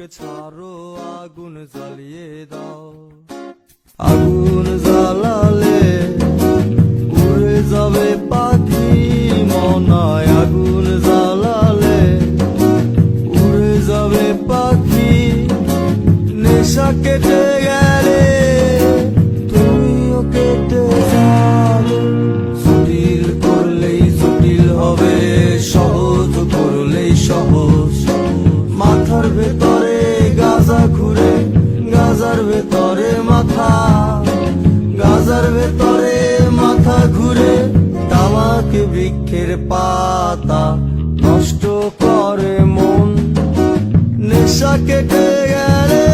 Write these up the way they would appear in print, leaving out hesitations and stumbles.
আমাকে ছাড়ো, আগুন জ্বালিয়ে দাও। আগুন জ্বালালে উড়ে যাবে পাখি মনায়, আগুন জ্বালালে উড়ে যাবে পাখি। নেশা কেটে গেলে তুমিও কেটে যাবে। জটিল করলেই জটিল হবে, সহজ করলেই সহজ। মাথার ভেতরে গাজা ঘুরে, গাজার ভেতরে মাথা, গাজার ভেতরে মাথা ঘুরে। তামাক বৃক্ষের পাতা নষ্ট করে মন। নেশা কেটে গেলে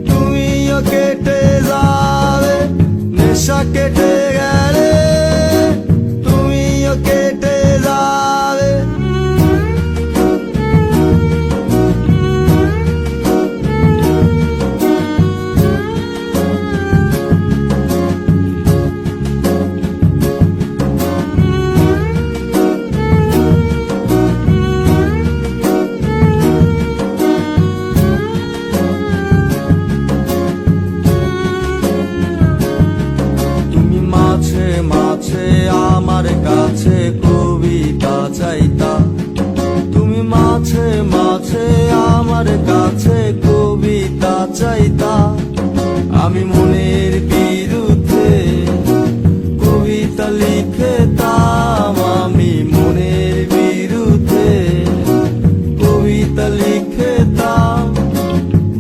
তুমিও কেটে যাবে। নেশা কেটে গেলে তুমিও কেটে যাবে। মাঝে আমার কাছে কবিতা চাইতা, তুমি মাঝে মাঝে আমার কাছে কবিতা চাইতা। আমি মনের বিরুদ্ধে কবিতা লিখতাম, আমি মনের বিরুদ্ধে কবিতা লিখতাম।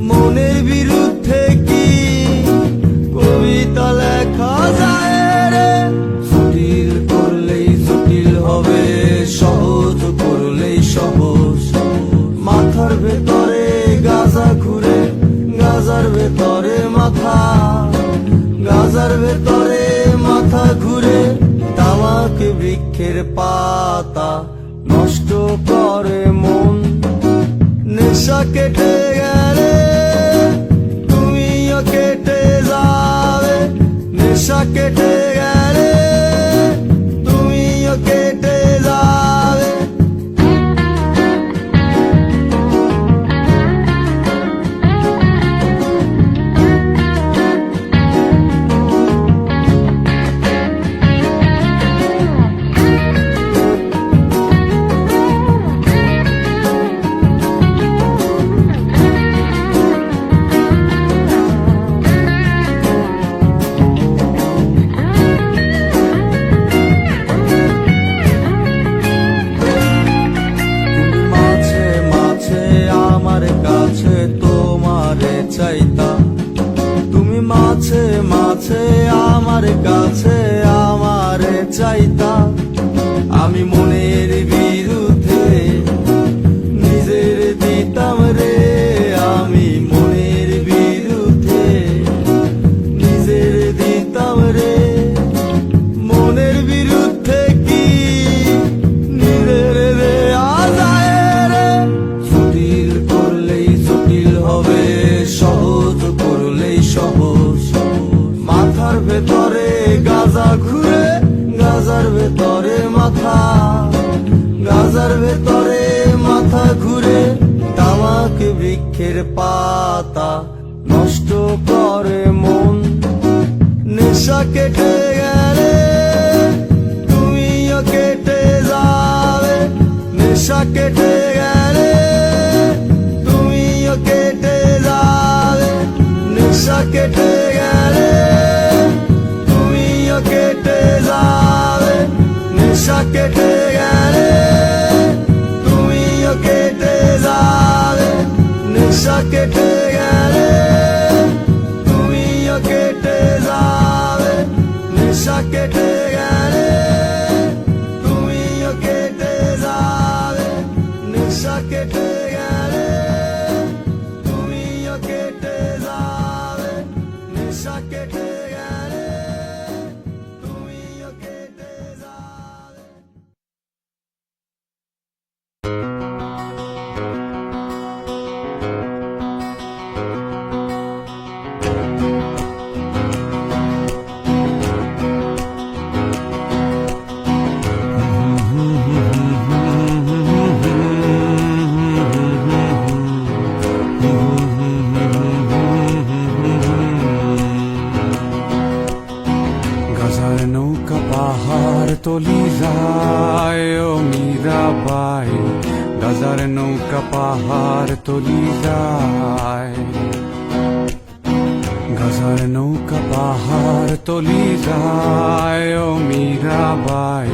মনের বিরুদ্ধে কি কবিতা লেখা যায়? সহজ করলেই সহজ। মাথার ভেতরে গাজা ঘুরে, গাজার ভেতরে মাথা, গাজার ভেতরে মাথা ঘুরে। তামাক বৃক্ষের পাতা নষ্ট করে মন। নেশা কেটে গেলে তুমিও কেটে যাবে। নেশা কেটে গেলে তুমিও কেটে যাবে। তোমারে চাইতা, তুমি মাঝে মাঝে আমার কাছে আমারে চাইতা। আমি মনের বিরুদ্ধে নিজের দিতাম রে, আমি মনের বিরুদ্ধে নিজের দিতাম রে। মনের বিরুদ্ধে কি নিজের দেয়া যায় রে? জটিল করলেই জটিল হবে, সহজ করলেই সহজ। মাথার ভেতরে গাজা ঘুরে, গাজার ভেতরে মাথা, গাজার ভেতরে মাথা ঘুরে। তামাক বৃক্ষের পাতা নষ্ট করে মন। নেশা কেটে গেলে তুমিও কেটে যাবে। নেশা কেটে গেলে তুমিও কেটে যাবে। নেশা কেটে গেলে তুমিও কেটে যাবে। নেশা কেটে গেলে তুমিও কেটে যাবে। নেশা কেটে গেলে তুমিও কেটে যাবে। নেশা কেটে গেলে তুমিও কেটে যাবে। পাহাড় তলি যায়, গাজার নৌকা পাহাড় তলি যায়, ও মীরাবাই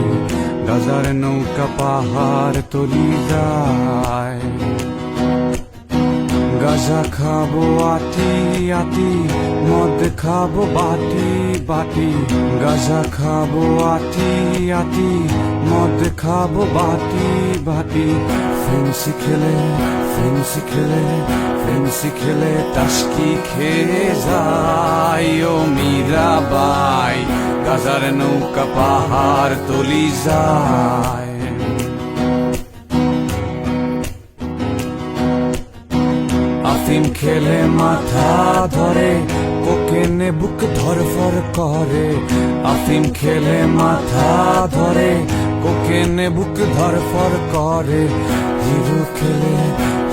গাজার নৌকা পাহাড় তলি যায়। গাজা খাবো আটি আটি, মদ খাবো বাটি বাটি, গাজা খাবো আটি আটি, মদ খাবো বাটি বাটি। ফেন্সি খেলে ফেন্সি খেলে ফেন্সি খেলে টাসকি খেয়ে যাই, ও মীরাবাই গাজার নৌকা পাহাড় তলি যায়। আফিম খেলে মাথা ধরে, কোকেনে বুক ধরফর করে, আফিম খেলে মাথা ধরে, কোকেনে বুক ধরফর করে। হিরু খেলে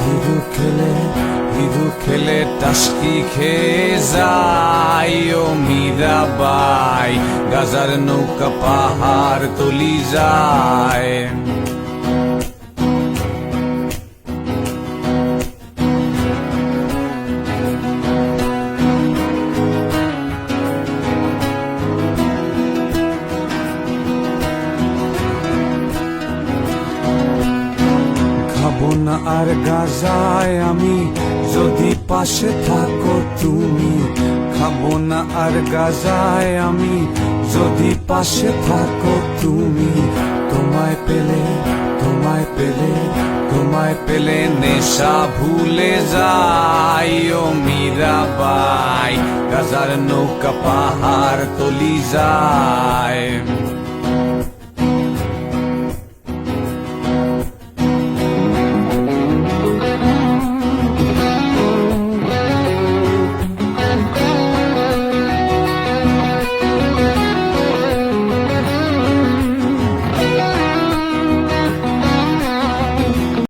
হিরু খেলে হিরু খেলে টাসকি খেয়ে যায়, ও মীরাবাই গাজার নৌকা পাহাড় তলি যায়। খাবো না আর গাজায় আমি, যদি পাশে থাকো তুমি। খাবো না আর গাজায় আমি, যদি পাশে থাকো তুমি। তোমায় পেলে তোমায় পেলে তোমায় পেলে নেশা ভুলে যাই, ও মীরাবাই গাজার নৌকা পাহাড় তলি যায়।